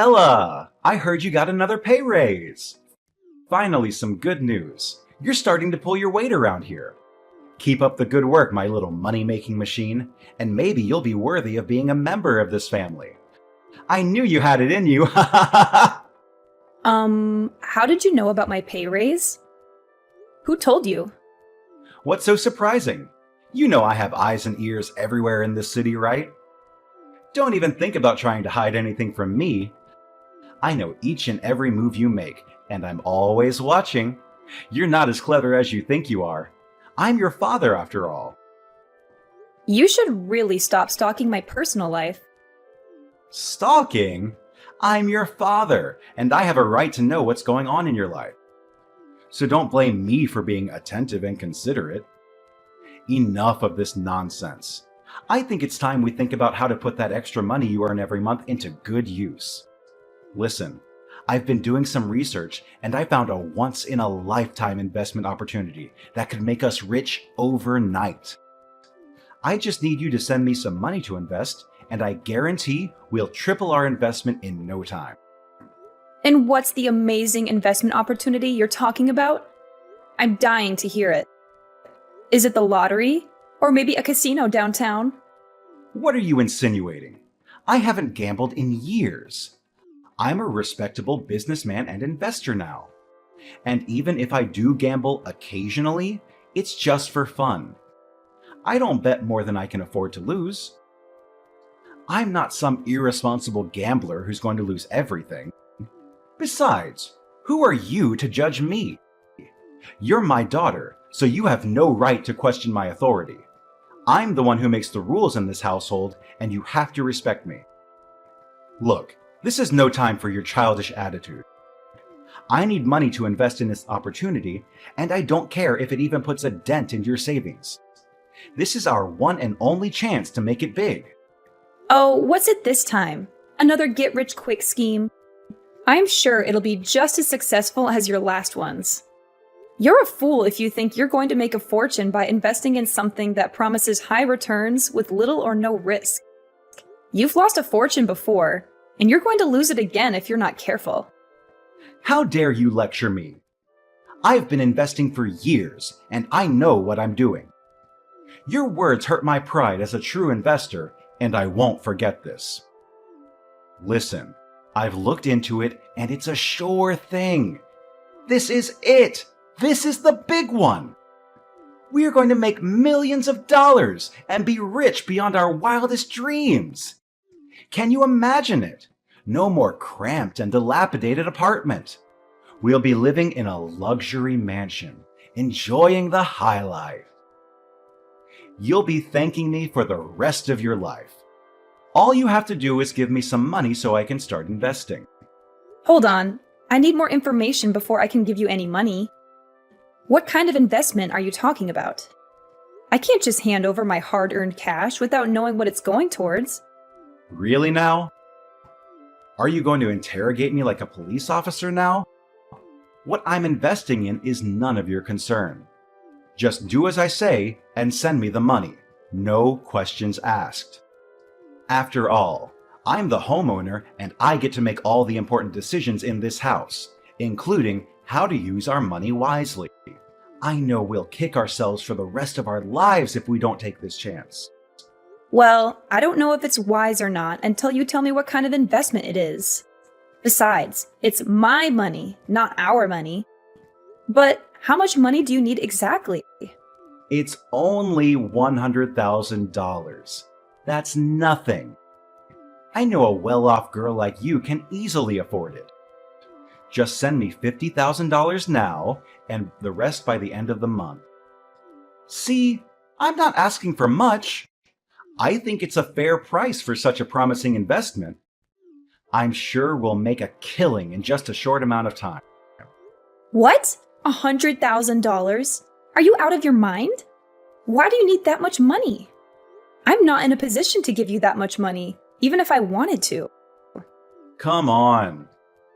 Ella, I heard you got another pay raise. Finally, some good news. You're starting to pull your weight around here. Keep up the good work, my little money-making machine, and maybe you'll be worthy of being a member of this family. I knew you had it in you. How did you know about my pay raise? Who told you? What's so surprising? You know I have eyes and ears everywhere in this city, right? Don't even think about trying to hide anything from me. I know each and every move you make, and I'm always watching. You're not as clever as you think you are. I'm your father, after all. You should really stop stalking my personal life. Stalking? I'm your father, and I have a right to know what's going on in your life. So don't blame me for being attentive and considerate. Enough of this nonsense. I think it's time we think about how to put that extra money you earn every month into good use. Listen, I've been doing some research and I found a once-in-a-lifetime investment opportunity that could make us rich overnight. I just need you to send me some money to invest, and I guarantee we'll triple our investment in no time. And what's the amazing investment opportunity you're talking about? I'm dying to hear it. Is it the lottery? Or maybe a casino downtown? What are you insinuating? I haven't gambled in years. I'm a respectable businessman and investor now. And even if I do gamble occasionally, it's just for fun. I don't bet more than I can afford to lose. I'm not some irresponsible gambler who's going to lose everything. Besides, who are you to judge me? You're my daughter, so you have no right to question my authority. I'm the one who makes the rules in this household, and you have to respect me. Look, this is no time for your childish attitude. I need money to invest in this opportunity, and I don't care if it even puts a dent in your savings. This is our one and only chance to make it big. Oh, what's it this time? Another get-rich-quick scheme? I'm sure it'll be just as successful as your last ones. You're a fool if you think you're going to make a fortune by investing in something that promises high returns with little or no risk. You've lost a fortune before, and you're going to lose it again if you're not careful. How dare you lecture me? I've been investing for years, and I know what I'm doing. Your words hurt my pride as a true investor, and I won't forget this. Listen, I've looked into it, and it's a sure thing. This is it! This is the big one! We are going to make millions of dollars and be rich beyond our wildest dreams. Can you imagine it? No more cramped and dilapidated apartment. We'll be living in a luxury mansion, enjoying the high life. You'll be thanking me for the rest of your life. All you have to do is give me some money so I can start investing. Hold on. I need more information before I can give you any money. What kind of investment are you talking about? I can't just hand over my hard-earned cash without knowing what it's going towards. Really now? Are you going to interrogate me like a police officer now? What I'm investing in is none of your concern. Just do as I say and send me the money. No questions asked. After all, I'm the homeowner and I get to make all the important decisions in this house, including how to use our money wisely. I know we'll kick ourselves for the rest of our lives if we don't take this chance. Well, I don't know if it's wise or not until you tell me what kind of investment it is. Besides, it's my money, not our money. But how much money do you need exactly? It's only $100,000. That's nothing. I know a well-off girl like you can easily afford it. Just send me $50,000 now and the rest by the end of the month. See, I'm not asking for much. I think it's a fair price for such a promising investment. I'm sure we'll make a killing in just a short amount of time. What? $100,000? Are you out of your mind? Why do you need that much money? I'm not in a position to give you that much money, even if I wanted to. Come on.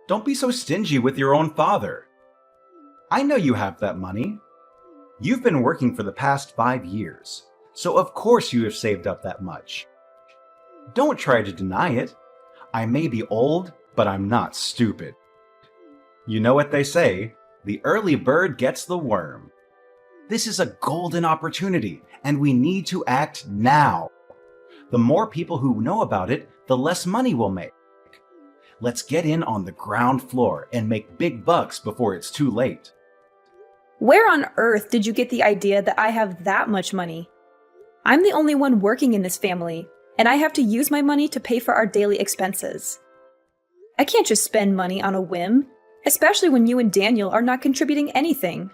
Don't be so stingy with your own father. I know you have that money. You've been working for the past 5 years, so of course you have saved up that much. Don't try to deny it. I may be old, but I'm not stupid. You know what they say, the early bird gets the worm. This is a golden opportunity, and we need to act now. The more people who know about it, the less money we'll make. Let's get in on the ground floor and make big bucks before it's too late. Where on earth did you get the idea that I have that much money? I'm the only one working in this family, and I have to use my money to pay for our daily expenses. I can't just spend money on a whim, especially when you and Daniel are not contributing anything.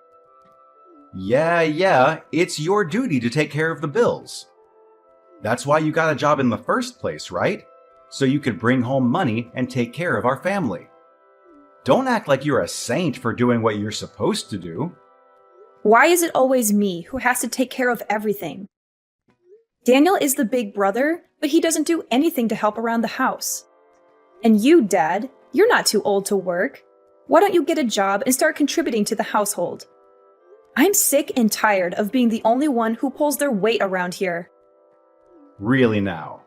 Yeah, it's your duty to take care of the bills. That's why you got a job in the first place, right? So you could bring home money and take care of our family. Don't act like you're a saint for doing what you're supposed to do. Why is it always me who has to take care of everything? Daniel is the big brother, but he doesn't do anything to help around the house. And you, Dad, you're not too old to work. Why don't you get a job and start contributing to the household? I'm sick and tired of being the only one who pulls their weight around here. Really now?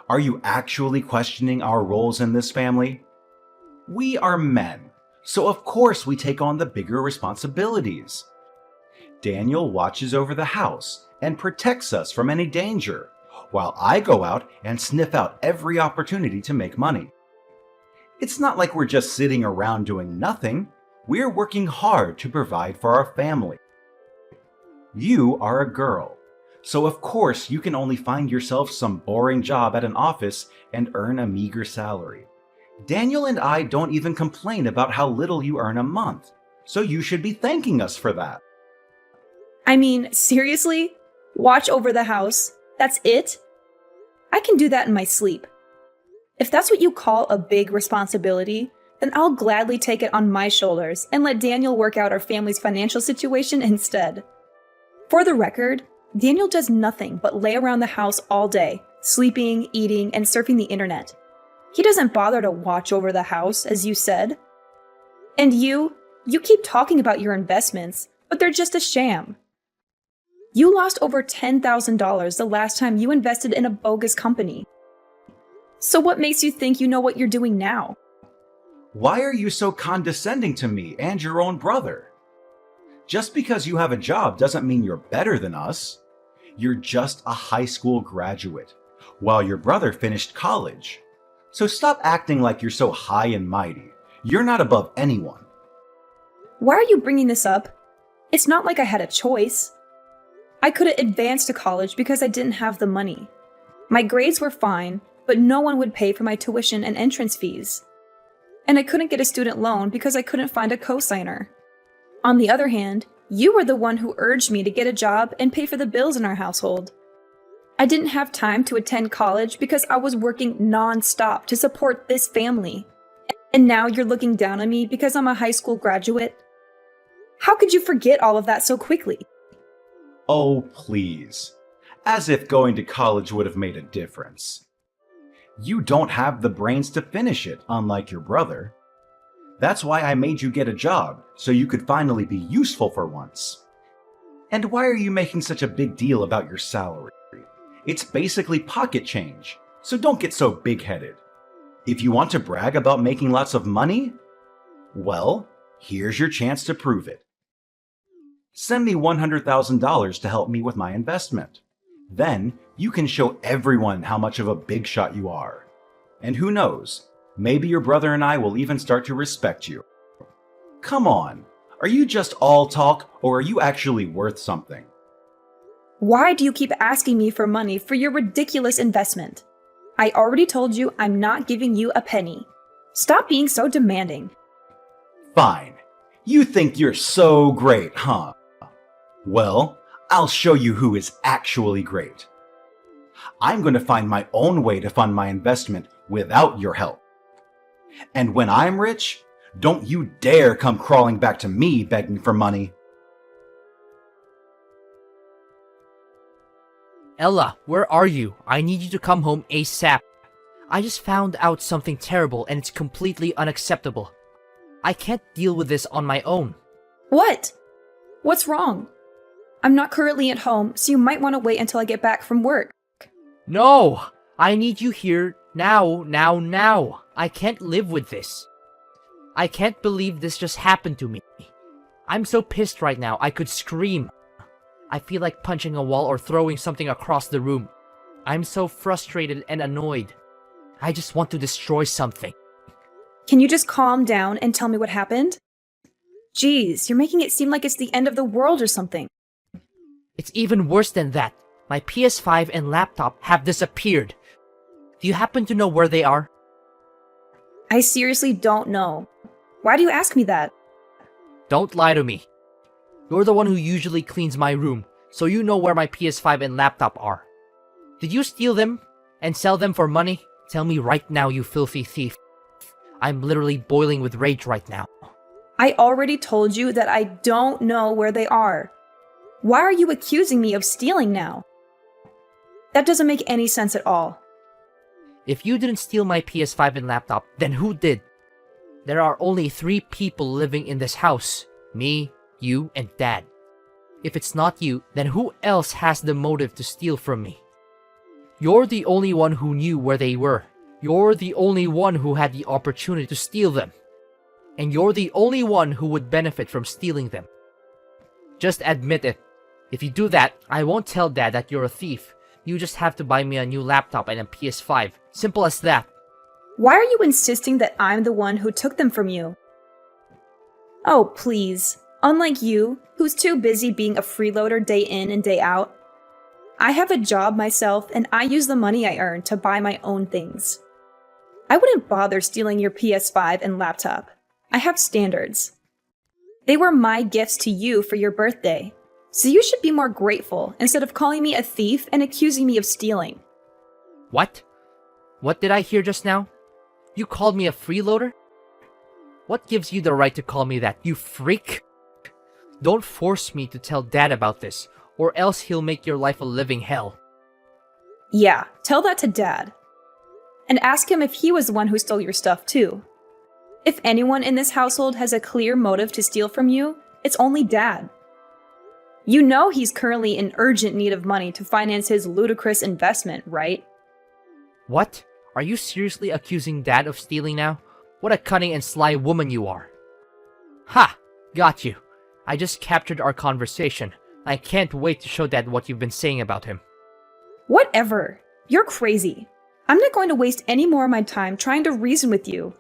Are you actually questioning our roles in this family? We are men, so of course we take on the bigger responsibilities. Daniel watches over the house and protects us from any danger, while I go out and sniff out every opportunity to make money. It's not like we're just sitting around doing nothing. We're working hard to provide for our family. You are a girl, so of course you can only find yourself some boring job at an office and earn a meager salary. Daniel and I don't even complain about how little you earn a month, so you should be thanking us for that. I mean, seriously? Watch over the house? That's it? I can do that in my sleep. If that's what you call a big responsibility, then I'll gladly take it on my shoulders and let Daniel work out our family's financial situation instead. For the record, Daniel does nothing but lay around the house all day, sleeping, eating, and surfing the internet. He doesn't bother to watch over the house, as you said. And you keep talking about your investments, but they're just a sham. You lost over $10,000 the last time you invested in a bogus company. So what makes you think you know what you're doing now? Why are you so condescending to me and your own brother? Just because you have a job doesn't mean you're better than us. You're just a high school graduate, while your brother finished college. So stop acting like you're so high and mighty. You're not above anyone. Why are you bringing this up? It's not like I had a choice. I couldn't advance to college because I didn't have the money. My grades were fine, but no one would pay for my tuition and entrance fees. And I couldn't get a student loan because I couldn't find a cosigner. On the other hand, you were the one who urged me to get a job and pay for the bills in our household. I didn't have time to attend college because I was working non-stop to support this family. And now you're looking down on me because I'm a high school graduate? How could you forget all of that so quickly? Oh, please. As if going to college would have made a difference. You don't have the brains to finish it, unlike your brother. That's why I made you get a job, so you could finally be useful for once. And why are you making such a big deal about your salary? It's basically pocket change, so don't get so big-headed. If you want to brag about making lots of money, well, here's your chance to prove it. Send me $100,000 to help me with my investment. Then you can show everyone how much of a big shot you are. And who knows, maybe your brother and I will even start to respect you. Come on, are you just all talk or are you actually worth something? Why do you keep asking me for money for your ridiculous investment? I already told you I'm not giving you a penny. Stop being so demanding. Fine. You think you're so great, huh? Well, I'll show you who is actually great. I'm going to find my own way to fund my investment without your help. And when I'm rich, don't you dare come crawling back to me begging for money. Ella, where are you? I need you to come home ASAP. I just found out something terrible and it's completely unacceptable. I can't deal with this on my own. What? What's wrong? I'm not currently at home, so you might want to wait until I get back from work. No! I need you here now. I can't live with this. I can't believe this just happened to me. I'm so pissed right now, I could scream. I feel like punching a wall or throwing something across the room. I'm so frustrated and annoyed. I just want to destroy something. Can you just calm down and tell me what happened? Jeez, you're making it seem like it's the end of the world or something. It's even worse than that. My PS5 and laptop have disappeared. Do you happen to know where they are? I seriously don't know. Why do you ask me that? Don't lie to me. You're the one who usually cleans my room, so you know where my PS5 and laptop are. Did you steal them and sell them for money? Tell me right now, you filthy thief. I'm literally boiling with rage right now. I already told you that I don't know where they are. Why are you accusing me of stealing now? That doesn't make any sense at all. If you didn't steal my PS5 and laptop, then who did? There are only 3 people living in this house. Me, you, and Dad. If it's not you, then who else has the motive to steal from me? You're the only one who knew where they were. You're the only one who had the opportunity to steal them. And you're the only one who would benefit from stealing them. Just admit it. If you do that, I won't tell Dad that you're a thief. You just have to buy me a new laptop and a PS5. Simple as that. Why are you insisting that I'm the one who took them from you? Oh, please. Unlike you, who's too busy being a freeloader day in and day out, I have a job myself and I use the money I earn to buy my own things. I wouldn't bother stealing your PS5 and laptop. I have standards. They were my gifts to you for your birthday, so you should be more grateful instead of calling me a thief and accusing me of stealing. What? What did I hear just now? You called me a freeloader? What gives you the right to call me that, you freak? Don't force me to tell Dad about this, or else he'll make your life a living hell. Yeah, tell that to Dad. And ask him if he was the one who stole your stuff too. If anyone in this household has a clear motive to steal from you, it's only Dad. You know he's currently in urgent need of money to finance his ludicrous investment, right? What? Are you seriously accusing Dad of stealing now? What a cunning and sly woman you are. Ha! Got you. I just captured our conversation. I can't wait to show Dad what you've been saying about him. Whatever. You're crazy. I'm not going to waste any more of my time trying to reason with you.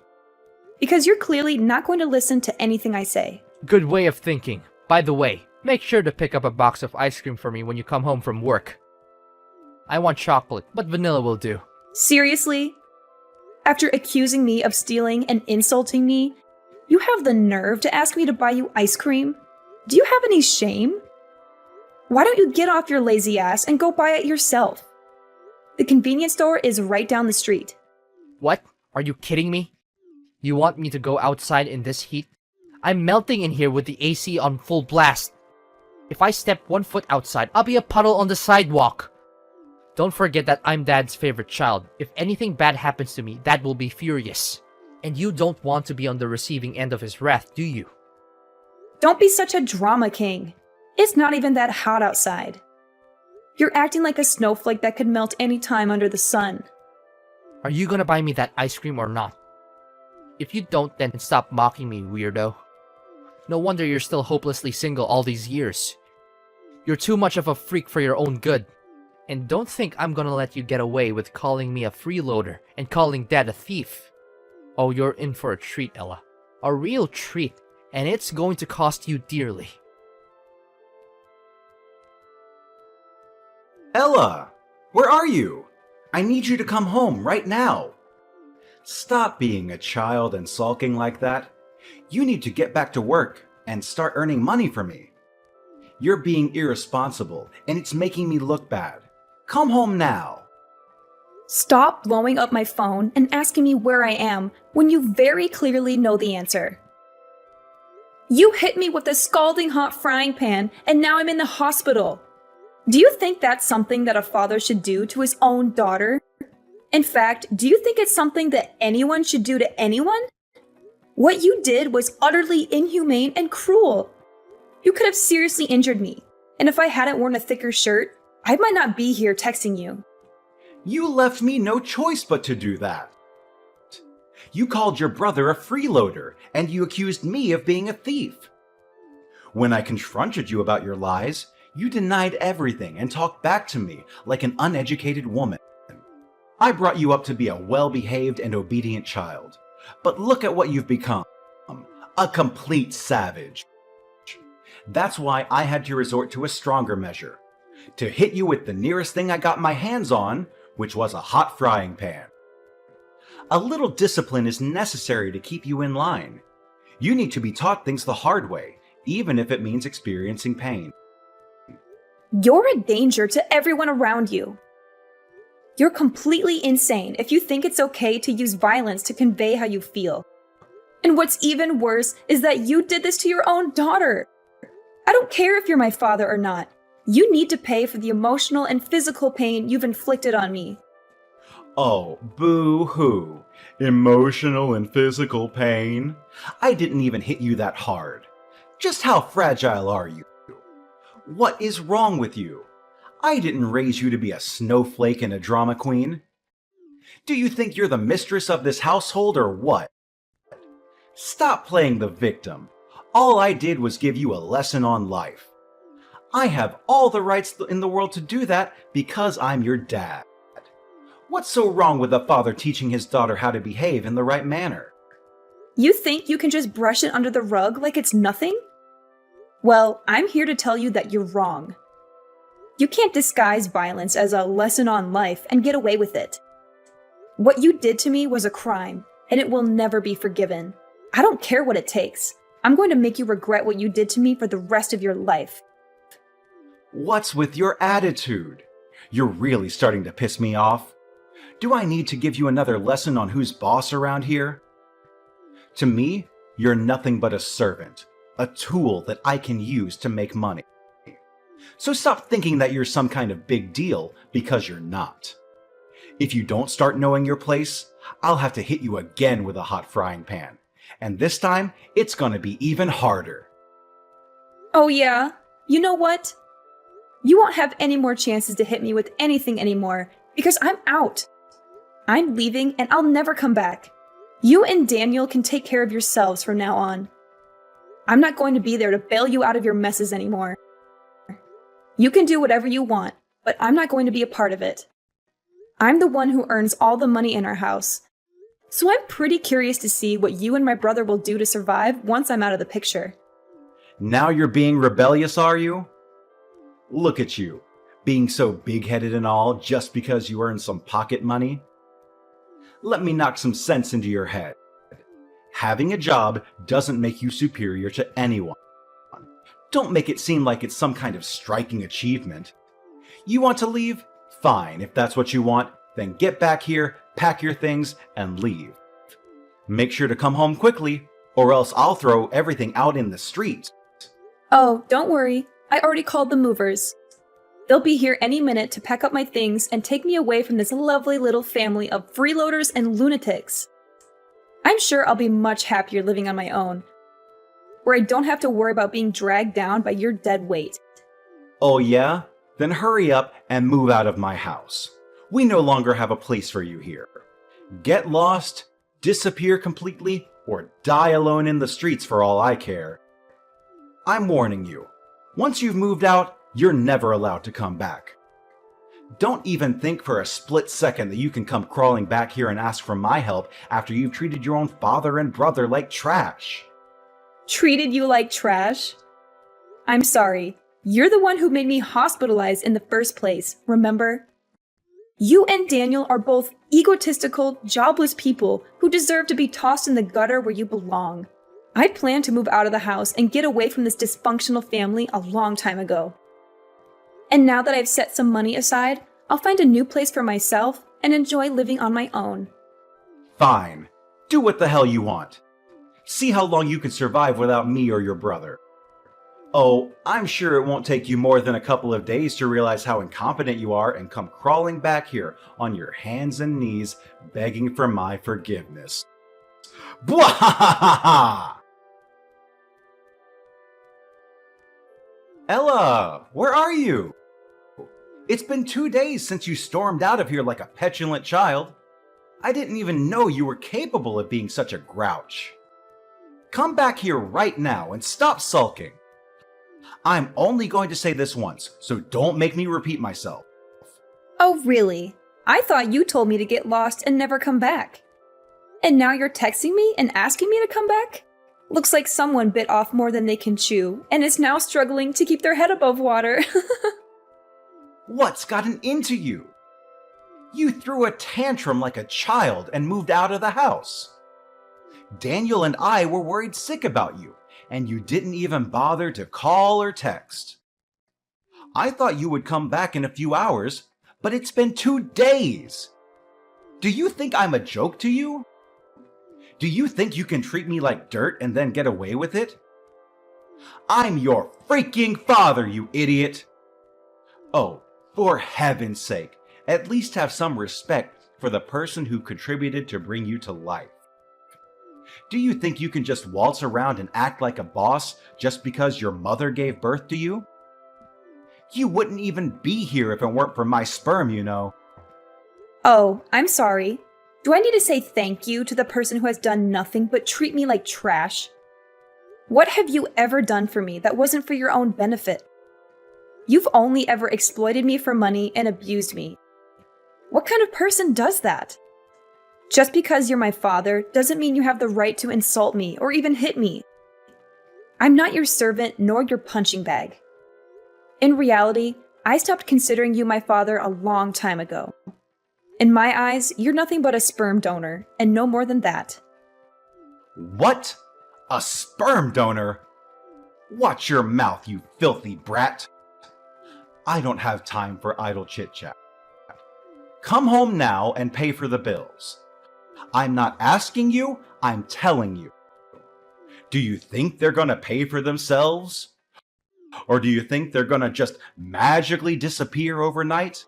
Because you're clearly not going to listen to anything I say. Good way of thinking. By the way, make sure to pick up a box of ice cream for me when you come home from work. I want chocolate, but vanilla will do. Seriously? After accusing me of stealing and insulting me, you have the nerve to ask me to buy you ice cream? Do you have any shame? Why don't you get off your lazy ass and go buy it yourself? The convenience store is right down the street. What? Are you kidding me? You want me to go outside in this heat? I'm melting in here with the AC on full blast. If I step 1 foot outside, I'll be a puddle on the sidewalk. Don't forget that I'm Dad's favorite child. If anything bad happens to me, Dad will be furious. And you don't want to be on the receiving end of his wrath, do you? Don't be such a drama king. It's not even that hot outside. You're acting like a snowflake that could melt any time under the sun. Are you gonna buy me that ice cream or not? If you don't, then stop mocking me, weirdo. No wonder you're still hopelessly single all these years. You're too much of a freak for your own good. And don't think I'm gonna let you get away with calling me a freeloader and calling Dad a thief. Oh, you're in for a treat, Ella. A real treat. And it's going to cost you dearly. Ella, where are you? I need you to come home right now. Stop being a child and sulking like that. You need to get back to work and start earning money for me. You're being irresponsible and it's making me look bad. Come home now. Stop blowing up my phone and asking me where I am when you very clearly know the answer. You hit me with a scalding hot frying pan and now I'm in the hospital. Do you think that's something that a father should do to his own daughter? In fact, do you think it's something that anyone should do to anyone? What you did was utterly inhumane and cruel. You could have seriously injured me, and if I hadn't worn a thicker shirt, I might not be here texting you. You left me no choice but to do that. You called your brother a freeloader, and you accused me of being a thief. When I confronted you about your lies, you denied everything and talked back to me like an uneducated woman. I brought you up to be a well-behaved and obedient child, but look at what you've become. A complete savage. That's why I had to resort to a stronger measure, to hit you with the nearest thing I got my hands on, which was a hot frying pan. A little discipline is necessary to keep you in line. You need to be taught things the hard way, even if it means experiencing pain. You're a danger to everyone around you. You're completely insane if you think it's okay to use violence to convey how you feel. And what's even worse is that you did this to your own daughter. I don't care if you're my father or not. You need to pay for the emotional and physical pain you've inflicted on me. Oh, boo-hoo. Emotional and physical pain? I didn't even hit you that hard. Just how fragile are you? What is wrong with you? I didn't raise you to be a snowflake and a drama queen. Do you think you're the mistress of this household or what? Stop playing the victim. All I did was give you a lesson on life. I have all the rights in the world to do that because I'm your dad. What's so wrong with a father teaching his daughter how to behave in the right manner? You think you can just brush it under the rug like it's nothing? Well, I'm here to tell you that you're wrong. You can't disguise violence as a lesson on life and get away with it. What you did to me was a crime, and it will never be forgiven. I don't care what it takes. I'm going to make you regret what you did to me for the rest of your life. What's with your attitude? You're really starting to piss me off. Do I need to give you another lesson on who's boss around here? To me, you're nothing but a servant, a tool that I can use to make money. So stop thinking that you're some kind of big deal, because you're not. If you don't start knowing your place, I'll have to hit you again with a hot frying pan. And this time, it's gonna be even harder. Oh yeah? You know what? You won't have any more chances to hit me with anything anymore, because I'm out. I'm leaving and I'll never come back. You and Daniel can take care of yourselves from now on. I'm not going to be there to bail you out of your messes anymore. You can do whatever you want, but I'm not going to be a part of it. I'm the one who earns all the money in our house. So I'm pretty curious to see what you and my brother will do to survive once I'm out of the picture. Now you're being rebellious, are you? Look at you, being so big-headed and all just because you earn some pocket money. Let me knock some sense into your head. Having a job doesn't make you superior to anyone. Don't make it seem like it's some kind of striking achievement. You want to leave? Fine, if that's what you want, then get back here, pack your things, and leave. Make sure to come home quickly, or else I'll throw everything out in the street. Oh, don't worry. I already called the movers. They'll be here any minute to pack up my things and take me away from this lovely little family of freeloaders and lunatics. I'm sure I'll be much happier living on my own, where I don't have to worry about being dragged down by your dead weight. Oh yeah? Then hurry up and move out of my house. We no longer have a place for you here. Get lost, disappear completely, or die alone in the streets for all I care. I'm warning you. Once you've moved out, you're never allowed to come back. Don't even think for a split second that you can come crawling back here and ask for my help after you've treated your own father and brother like trash. Treated you like trash? I'm sorry. You're the one who made me hospitalized in the first place, remember? You and Daniel are both egotistical, jobless people who deserve to be tossed in the gutter where you belong. I planned to move out of the house and get away from this dysfunctional family a long time ago. And now that I've set some money aside, I'll find a new place for myself and enjoy living on my own. Fine. Do what the hell you want. See how long you can survive without me or your brother. Oh, I'm sure it won't take you more than a couple of days to realize how incompetent you are and come crawling back here on your hands and knees begging for my forgiveness. Bwahahaha! Ella, where are you? It's been 2 days since you stormed out of here like a petulant child. I didn't even know you were capable of being such a grouch. Come back here right now and stop sulking. I'm only going to say this once, so don't make me repeat myself. Oh, really? I thought you told me to get lost and never come back. And now you're texting me and asking me to come back? Looks like someone bit off more than they can chew and is now struggling to keep their head above water. What's gotten into you? You threw a tantrum like a child and moved out of the house. Daniel and I were worried sick about you, and you didn't even bother to call or text. I thought you would come back in a few hours, but it's been 2 days. Do you think I'm a joke to you? Do you think you can treat me like dirt and then get away with it? I'm your freaking father, you idiot! Oh, for heaven's sake, at least have some respect for the person who contributed to bring you to life. Do you think you can just waltz around and act like a boss just because your mother gave birth to you? You wouldn't even be here if it weren't for my sperm, you know. Oh, I'm sorry. Do I need to say thank you to the person who has done nothing but treat me like trash? What have you ever done for me that wasn't for your own benefit? You've only ever exploited me for money and abused me. What kind of person does that? Just because you're my father doesn't mean you have the right to insult me or even hit me. I'm not your servant nor your punching bag. In reality, I stopped considering you my father a long time ago. In my eyes, you're nothing but a sperm donor, and no more than that. What? A sperm donor? Watch your mouth, you filthy brat. I don't have time for idle chit-chat. Come home now and pay for the bills. I'm not asking you, I'm telling you. Do you think they're gonna pay for themselves? Or do you think they're gonna just magically disappear overnight?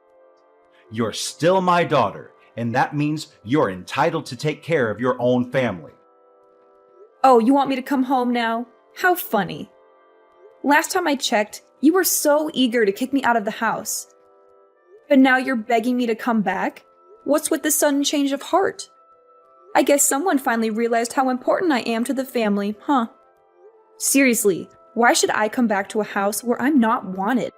You're still my daughter, and that means you're entitled to take care of your own family. Oh, you want me to come home now? How funny. Last time I checked, you were so eager to kick me out of the house. But now you're begging me to come back? What's with the sudden change of heart? I guess someone finally realized how important I am to the family, huh? Seriously, why should I come back to a house where I'm not wanted?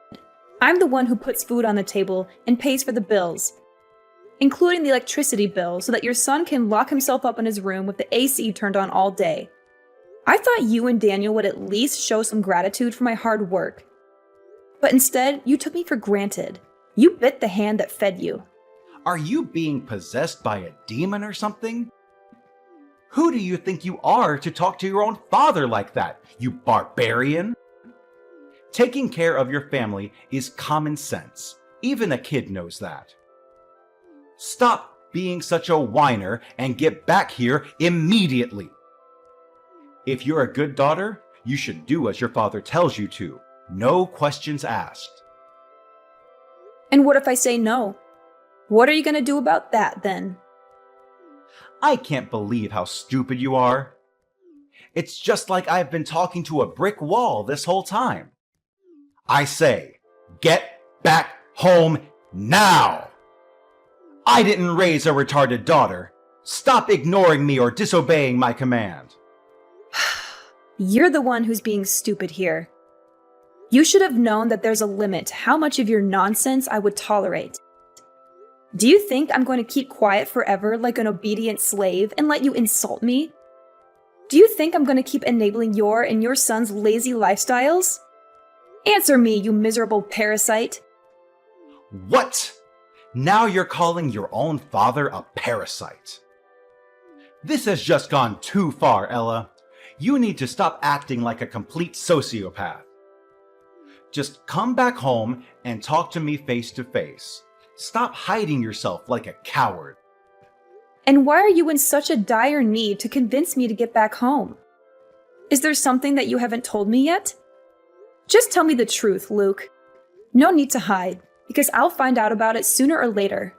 I'm the one who puts food on the table and pays for the bills, including the electricity bill so that your son can lock himself up in his room with the AC turned on all day. I thought you and Daniel would at least show some gratitude for my hard work. But instead, you took me for granted. You bit the hand that fed you. Are you being possessed by a demon or something? Who do you think you are to talk to your own father like that, you barbarian? Taking care of your family is common sense. Even a kid knows that. Stop being such a whiner and get back here immediately. If you're a good daughter, you should do as your father tells you to. No questions asked. And what if I say no? What are you going to do about that then? I can't believe how stupid you are. It's just like I've been talking to a brick wall this whole time. I say, get back home now! I didn't raise a retarded daughter. Stop ignoring me or disobeying my command. You're the one who's being stupid here. You should have known that there's a limit to how much of your nonsense I would tolerate. Do you think I'm going to keep quiet forever like an obedient slave and let you insult me? Do you think I'm going to keep enabling your and your son's lazy lifestyles? Answer me, you miserable parasite. What? Now you're calling your own father a parasite. This has just gone too far, Ella. You need to stop acting like a complete sociopath. Just come back home and talk to me face to face. Stop hiding yourself like a coward. And why are you in such a dire need to convince me to get back home? Is there something that you haven't told me yet? Just tell me the truth, Luke. No need to hide, because I'll find out about it sooner or later.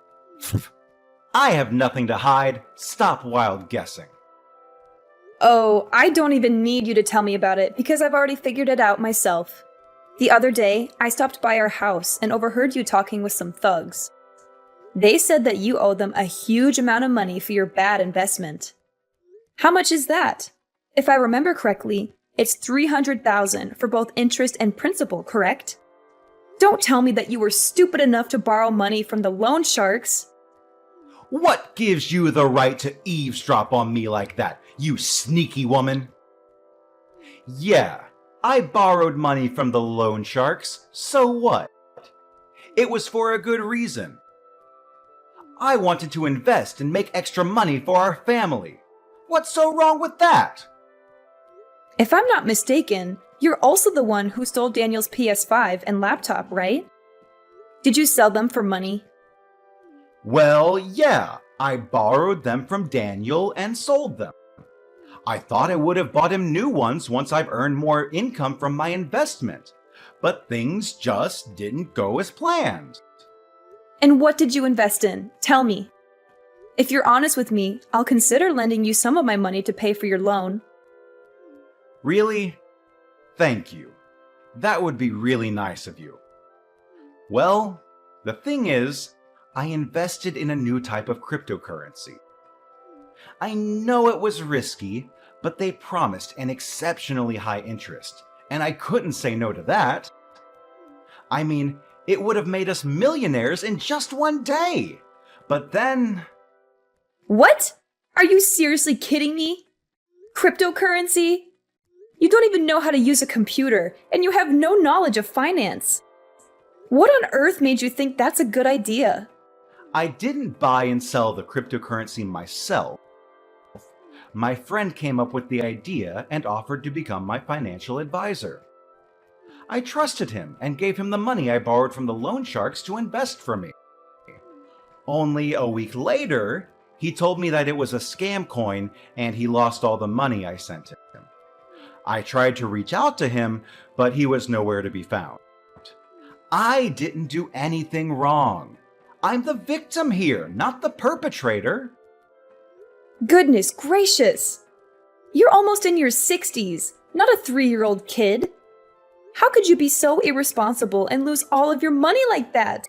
I have nothing to hide. Stop wild guessing. Oh, I don't even need you to tell me about it, because I've already figured it out myself. The other day, I stopped by our house and overheard you talking with some thugs. They said that you owe them a huge amount of money for your bad investment. How much is that? If I remember correctly, it's $300,000 for both interest and principal, correct? Don't tell me that you were stupid enough to borrow money from the loan sharks. What gives you the right to eavesdrop on me like that, you sneaky woman? Yeah, I borrowed money from the loan sharks, so what? It was for a good reason. I wanted to invest and make extra money for our family. What's so wrong with that? If I'm not mistaken, you're also the one who stole Daniel's PS5 and laptop, right? Did you sell them for money? Well, yeah, I borrowed them from Daniel and sold them. I thought I would have bought him new ones once I've earned more income from my investment, but things just didn't go as planned. And what did you invest in? Tell me. If you're honest with me, I'll consider lending you some of my money to pay for your loan. Really? Thank you. That would be really nice of you. Well, the thing is, I invested in a new type of cryptocurrency. I know it was risky, but they promised an exceptionally high interest, and I couldn't say no to that. I mean, it would have made us millionaires in just one day. But then... What? Are you seriously kidding me? Cryptocurrency? You don't even know how to use a computer, and you have no knowledge of finance. What on earth made you think that's a good idea? I didn't buy and sell the cryptocurrency myself. My friend came up with the idea and offered to become my financial advisor. I trusted him and gave him the money I borrowed from the loan sharks to invest for me. Only a week later, he told me that it was a scam coin and he lost all the money I sent him. I tried to reach out to him, but he was nowhere to be found. I didn't do anything wrong. I'm the victim here, not the perpetrator. Goodness gracious! You're almost in your 60s, not a 3-year-old kid. How could you be so irresponsible and lose all of your money like that?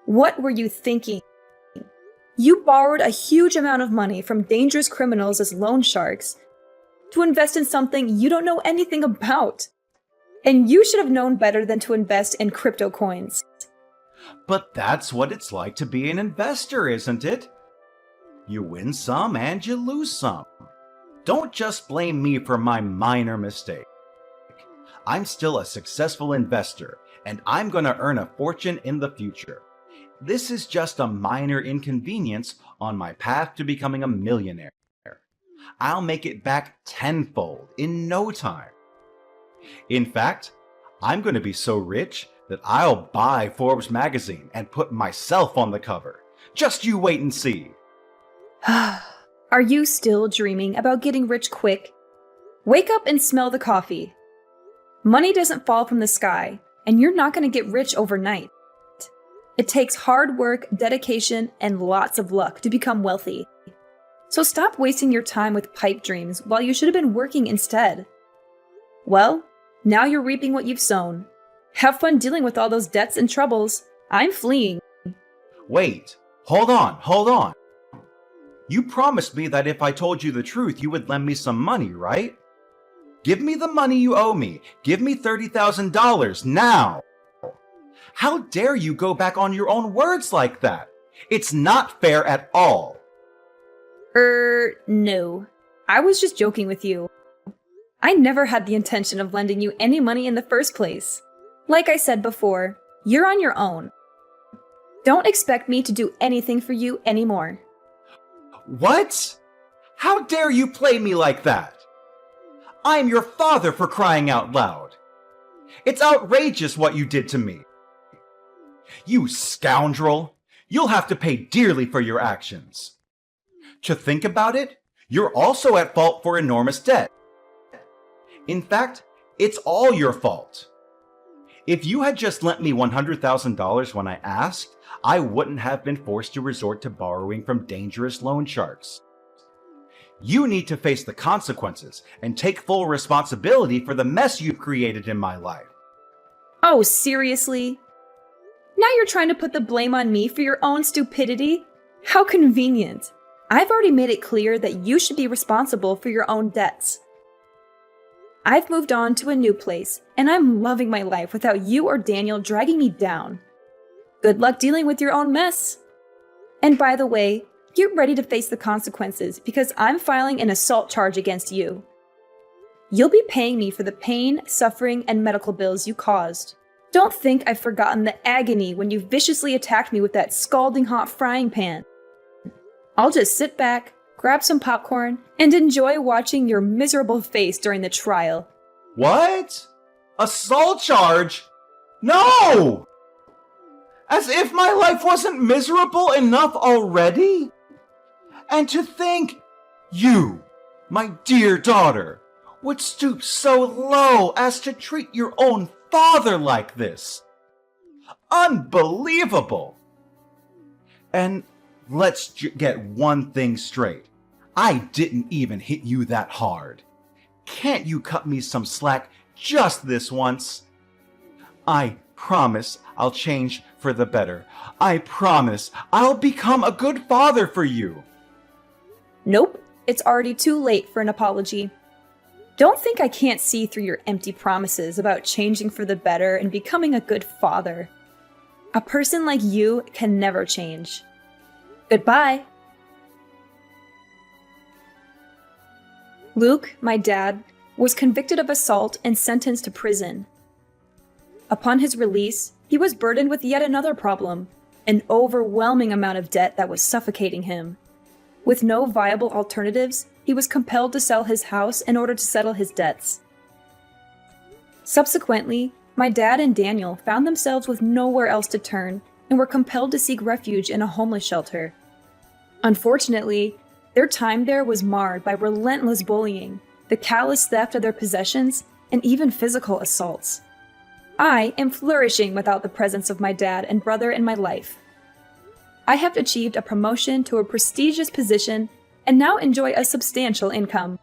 What were you thinking? You borrowed a huge amount of money from dangerous criminals as loan sharks to invest in something you don't know anything about. And you should have known better than to invest in crypto coins. But that's what it's like to be an investor, isn't it? You win some and you lose some. Don't just blame me for my minor mistake. I'm still a successful investor, and I'm going to earn a fortune in the future. This is just a minor inconvenience on my path to becoming a millionaire. I'll make it back tenfold in no time. In fact, I'm going to be so rich that I'll buy Forbes magazine and put myself on the cover. Just you wait and see. Are you still dreaming about getting rich quick? Wake up and smell the coffee. Money doesn't fall from the sky, and you're not going to get rich overnight. It takes hard work, dedication, and lots of luck to become wealthy. So stop wasting your time with pipe dreams while you should have been working instead. Well, now you're reaping what you've sown. Have fun dealing with all those debts and troubles. I'm fleeing. Wait, hold on. You promised me that if I told you the truth, you would lend me some money, right? Give me the money you owe me. Give me $30,000 now. How dare you go back on your own words like that? It's not fair at all. No. I was just joking with you. I never had the intention of lending you any money in the first place. Like I said before, you're on your own. Don't expect me to do anything for you anymore. What? How dare you play me like that? I'm your father, for crying out loud. It's outrageous what you did to me. You scoundrel! You'll have to pay dearly for your actions. To think about it, you're also at fault for enormous debt. In fact, it's all your fault. If you had just lent me $100,000 when I asked, I wouldn't have been forced to resort to borrowing from dangerous loan sharks. You need to face the consequences and take full responsibility for the mess you've created in my life. Oh, seriously? Now you're trying to put the blame on me for your own stupidity? How convenient. I've already made it clear that you should be responsible for your own debts. I've moved on to a new place, and I'm loving my life without you or Daniel dragging me down. Good luck dealing with your own mess. And by the way, get ready to face the consequences because I'm filing an assault charge against you. You'll be paying me for the pain, suffering, and medical bills you caused. Don't think I've forgotten the agony when you viciously attacked me with that scalding hot frying pan. I'll just sit back, grab some popcorn, and enjoy watching your miserable face during the trial. What? Assault charge? No! As if my life wasn't miserable enough already? And to think you, my dear daughter, would stoop so low as to treat your own father like this. Unbelievable! And let's get one thing straight. I didn't even hit you that hard. Can't you cut me some slack just this once? I promise I'll change for the better. I promise I'll become a good father for you. Nope, it's already too late for an apology. Don't think I can't see through your empty promises about changing for the better and becoming a good father. A person like you can never change. Goodbye. Luke, my dad, was convicted of assault and sentenced to prison. Upon his release, he was burdened with yet another problem, an overwhelming amount of debt that was suffocating him. With no viable alternatives, he was compelled to sell his house in order to settle his debts. Subsequently, my dad and Daniel found themselves with nowhere else to turn and were compelled to seek refuge in a homeless shelter. Unfortunately, their time there was marred by relentless bullying, the callous theft of their possessions, and even physical assaults. I am flourishing without the presence of my dad and brother in my life. I have achieved a promotion to a prestigious position and now enjoy a substantial income.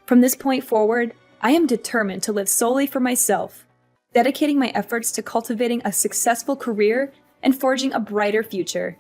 From this point forward, I am determined to live solely for myself, dedicating my efforts to cultivating a successful career and forging a brighter future.